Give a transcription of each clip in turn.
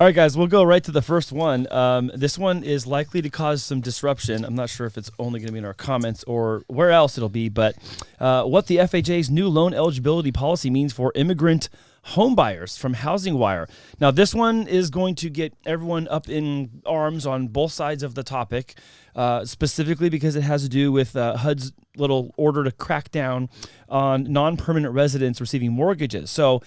All right, guys, we'll go right to the first one. This one is likely to cause some disruption. I'm not sure if it's only going to be in our comments or where else it'll be, but what the FHA's new loan eligibility policy means for immigrant homebuyers from Housingwire. Now, this one is going to get everyone up in arms on both sides of the topic, specifically because it has to do with HUD's little order to crack down on non-permanent residents receiving mortgages. So,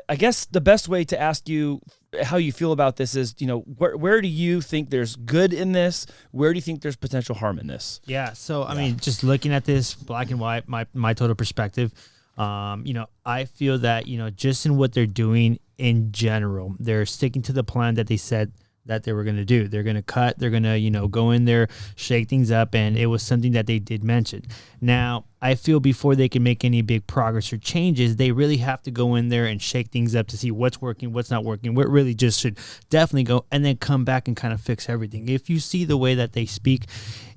I guess the best way to ask you how you feel about this is, where do you think there's good in this? Where do you think there's potential harm in this? Yeah. So, I mean, just looking at this black and white, my total perspective, I feel that, just in what they're doing in general, they're sticking to the plan that they said that they were going to do. They're going to cut, they're going to, go in there, shake things up. And it was something that they did mention. Now, I feel before they can make any big progress or changes, they really have to go in there and shake things up to see what's working, what's not working, what really just should definitely go, and then come back and kind of fix everything. If you see the way that they speak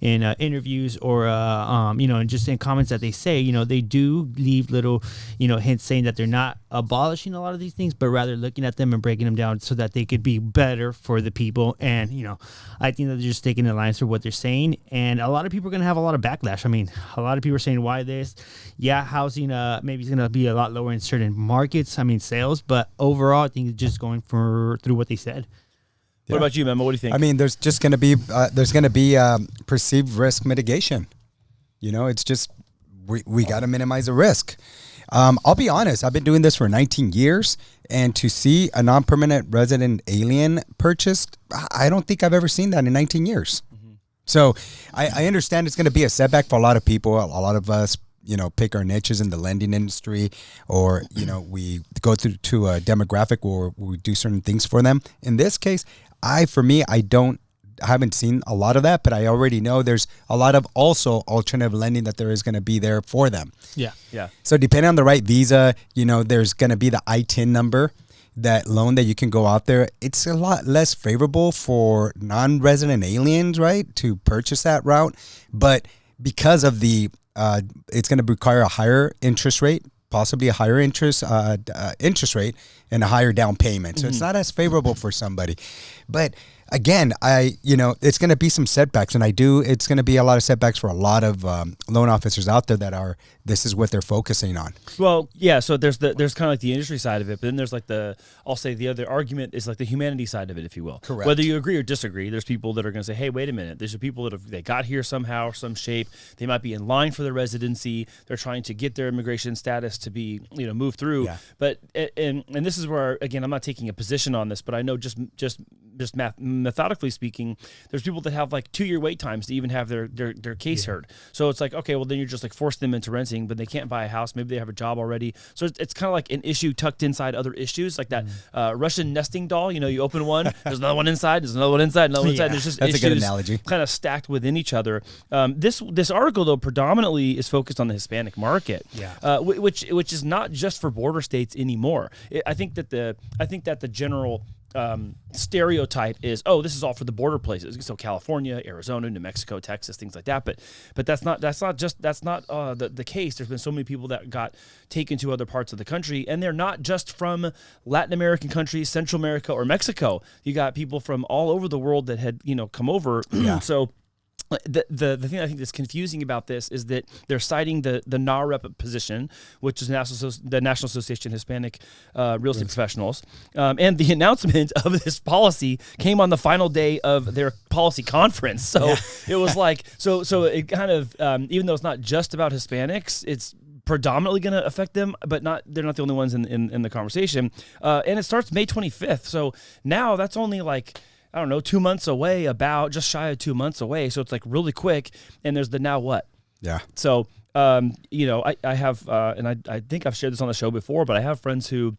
in interviews or, and just in comments that they say, they do leave little, hints saying that they're not abolishing a lot of these things, but rather looking at them and breaking them down so that they could be better for the people. And, I think that they're just taking the lines for what they're saying. And a lot of people are going to have a lot of backlash. I mean, a lot of people are saying, why this? Yeah, housing maybe it's going to be a lot lower in certain markets, sales, but overall I think it's just going through what they said. What about you, Memo? What do you think? I mean, there's just going to be perceived risk mitigation. It's just we got to minimize the risk. I'll be honest, I've been doing this for 19 years, and to see a non-permanent resident alien purchased, I don't think I've ever seen that in 19 years. So I understand it's going to be a setback for a lot of people. A lot of us, pick our niches in the lending industry, or, we go through to a demographic where we do certain things for them. In this case, I haven't seen a lot of that, but I already know there's a lot of also alternative lending that there is going to be there for them. Yeah. So depending on the right visa, there's going to be the ITIN number. That loan that you can go out there, it's a lot less favorable for non-resident aliens, right, to purchase that route. But because of it's going to require a higher interest rate, possibly a higher interest rate, and a higher down payment. So it's not as favorable for somebody. But again, it's going to be some setbacks, and it's going to be a lot of setbacks for a lot of loan officers out there that this is what they're focusing on. Well, yeah, so there's kind of like the industry side of it, but then there's like I'll say the other argument is like the humanity side of it, if you will. Correct. Whether you agree or disagree, there's people that are going to say, hey, wait a minute, there's people that they got here somehow, some shape, they might be in line for their residency, they're trying to get their immigration status to be, moved through. Yeah. But, and this is where, again, I'm not taking a position on this, but I know just methodically speaking, there's people that have like 2-year wait times to even have their case heard. So it's like, okay, well then you're just like forcing them into renting, but they can't buy a house. Maybe they have a job already. So it's kind of like an issue tucked inside other issues, like that Russian nesting doll. You open one, there's another one inside, there's another one inside, another one inside. There's just That's issues a good analogy. kind of stacked within each other. This article though predominantly is focused on the Hispanic market, which is not just for border states anymore. I think that the general stereotype is, this is all for the border places. So California, Arizona, New Mexico, Texas, things like that. But that's not the case. There's been so many people that got taken to other parts of the country, and they're not just from Latin American countries, Central America, or Mexico. You got people from all over the world that had come over. Yeah. So the thing I think that's confusing about this is that they're citing the NAHREP position, which is the National Association of Hispanic Real Estate Professionals, and the announcement of this policy came on the final day of their policy conference. So it was like so it kind of even though it's not just about Hispanics, it's predominantly going to affect them, but they're not the only ones in the conversation. And it starts May 25th. So now that's only like, I don't know, 2 months away, about just shy of 2 months away. So it's like really quick. And there's the now what? Yeah. So, I have, and I think I've shared this on the show before, but I have friends who,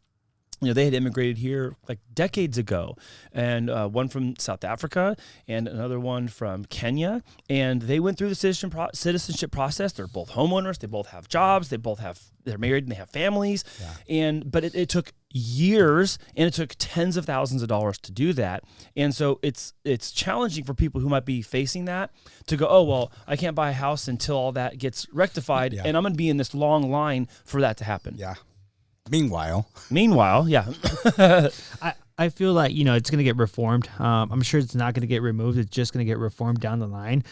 they had immigrated here like decades ago, and one from South Africa and another one from Kenya, and they went through the citizenship process. They're both homeowners. They both have jobs. They're married and they have families. Yeah. But it took years, and it took tens of thousands of dollars to do that. And so it's challenging for people who might be facing that to go, oh, well, I can't buy a house until all that gets rectified, and I'm going to be in this long line for that to happen. Yeah. Meanwhile, yeah. I feel like, it's going to get reformed. I'm sure it's not going to get removed. It's just going to get reformed down the line.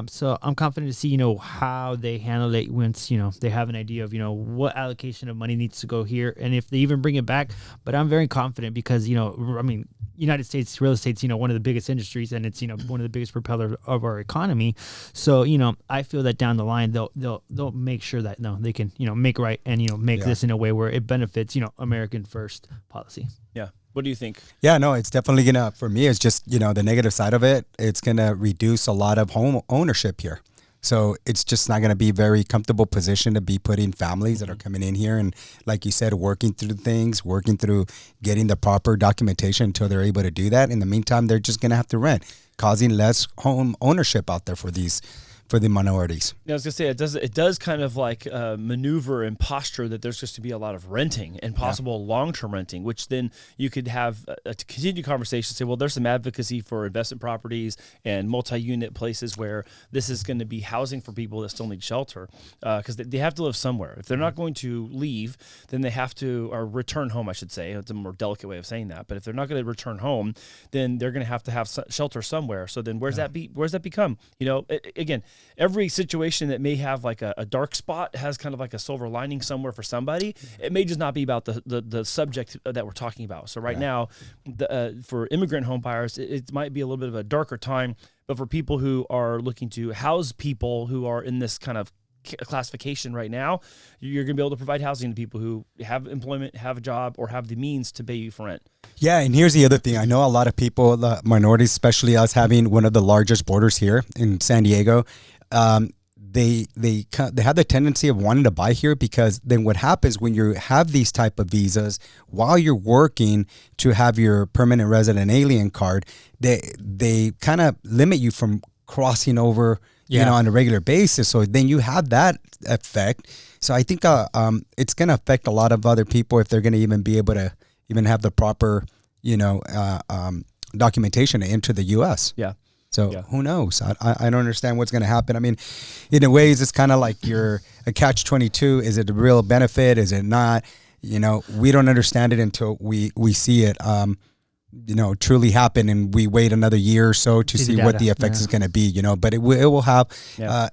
So I'm confident to see, how they handle it once, they have an idea of, what allocation of money needs to go here and if they even bring it back. But I'm very confident because, United States real estate's, one of the biggest industries and it's, one of the biggest propellers of our economy. So, I feel that down the line, they'll make sure that, they can, make right and, make this in a way where it benefits, American first policy. Yeah. What do you think? Yeah, no, it's definitely gonna, for me, it's just, the negative side of it. It's gonna reduce a lot of home ownership here. So it's just not gonna be a very comfortable position to be putting families that are coming in here and, like you said, working through things, working through getting the proper documentation until they're able to do that. In the meantime, they're just gonna have to rent, causing less home ownership out there for the minorities. Yeah, I was gonna say it does kind of like maneuver and posture that there's just to be a lot of renting and possible long-term renting, which then you could have a continued conversation. Say, well, there's some advocacy for investment properties and multi-unit places where this is going to be housing for people that still need shelter because they have to live somewhere. If they're not going to leave, then they have to or return home. I should say it's a more delicate way of saying that. But if they're not going to return home, then they're going to have shelter somewhere. So then where's that become? Again. Every situation that may have like a dark spot has kind of like a silver lining somewhere for somebody. It may just not be about the subject that we're talking about. So right now, for immigrant home buyers, it might be a little bit of a darker time. But for people who are looking to house people who are in this kind of classification right now, you're going to be able to provide housing to people who have employment, have a job, or have the means to pay you for rent. Yeah, and here's the other thing. I know a lot of people, the minorities, especially us having one of the largest borders here in San Diego, they have the tendency of wanting to buy here because then what happens when you have these type of visas while you're working to have your permanent resident alien card, they kind of limit you from crossing over, on a regular basis. So then you have that effect. So I think it's going to affect a lot of other people if they're going to even be able to even have the proper, documentation to enter the U.S. Yeah. So who knows? I don't understand what's going to happen. I mean, in a ways, it's kind of like you're a catch-22. Is it a real benefit? Is it not? We don't understand it until we see it, truly happen, and we wait another year or so to see what the effects is going to be. But it will have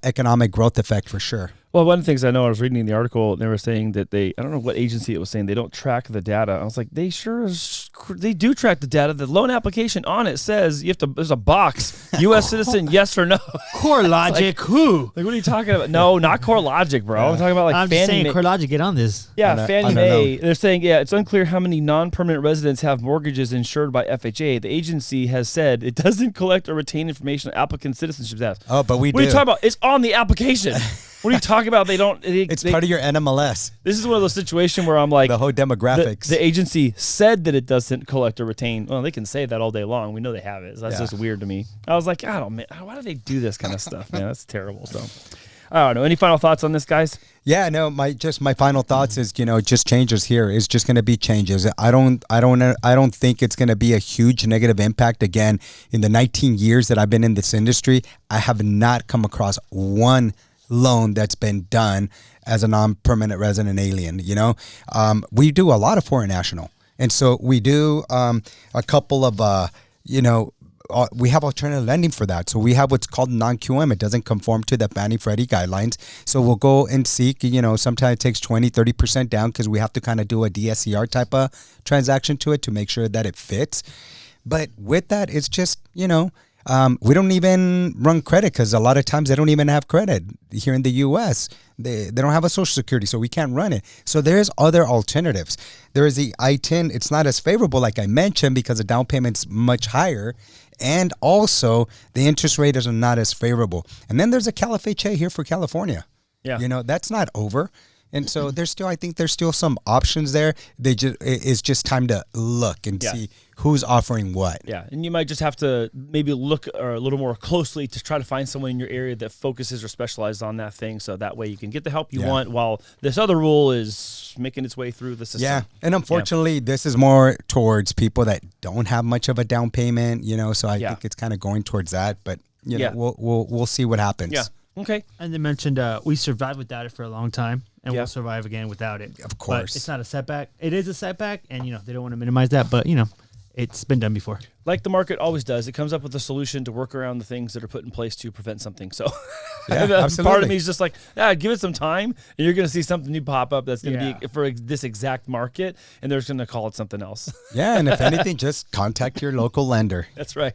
economic growth effect for sure. Well, one of the things I know, I was reading in the article, they were saying that I don't know what agency it was saying, they don't track the data. I was like, they do track the data. The loan application on it says there's a box, U.S. citizen, yes or no. CoreLogic, who? Like, what are you talking about? No, not CoreLogic, bro. I'm talking about like I'm Fannie just saying, Mae. CoreLogic, get on this. Yeah, Fannie Mae. They're saying, it's unclear how many non-permanent residents have mortgages insured by FHA. The agency has said it doesn't collect or retain information on applicant citizenship status. Oh, but we do. What are you talking about? It's on the application. What are you talking about? It's part of your NMLS. This is one of those situations where I'm like, the whole demographics. The agency said that it doesn't collect or retain. Well, they can say that all day long. We know they have it. So that's just weird to me. I was like, man, why do they do this kind of stuff, man? That's terrible. So, I don't know. Any final thoughts on this, guys? Yeah, no. My final thoughts is just changes here. It's just going to be changes. I don't think it's going to be a huge negative impact. Again, in the 19 years that I've been in this industry, I have not come across one loan that's been done as a non-permanent resident alien. We do a lot of foreign national, and so we do a couple of we have alternative lending for that. So we have what's called non-QM. It doesn't conform to the Fannie Freddie guidelines. So we'll go and seek, sometimes it takes 20-30% down because we have to kind of do a DSCR type of transaction to it to make sure that it fits. But with that, it's just, we don't even run credit because a lot of times they don't even have credit here in the U.S. They don't have a Social Security, so we can't run it. So there's other alternatives. There is the I-10. It's not as favorable, like I mentioned, because the down payment's much higher. And also, the interest rate is not as favorable. And then there's a FHA here for California. Yeah. That's not over. And so I think there's still some options there. It's just time to look and see who's offering what. Yeah, and you might just have to maybe look a little more closely to try to find someone in your area that focuses or specializes on that thing, so that way you can get the help you want while this other rule is making its way through the system. Yeah, and unfortunately, this is more towards people that don't have much of a down payment, so I think it's kind of going towards that, but we'll see what happens. Yeah. Okay. And they mentioned we survived without it for a long time, and we'll survive again without it. Of course. But it's not a setback. It is a setback, and they don't want to minimize that, but it's been done before. Like the market always does, it comes up with a solution to work around the things that are put in place to prevent something. So absolutely. part of me is just like, give it some time, and you're going to see something new pop up that's going to be for this exact market, and they're just going to call it something else. Yeah, and if anything, just contact your local lender. That's right.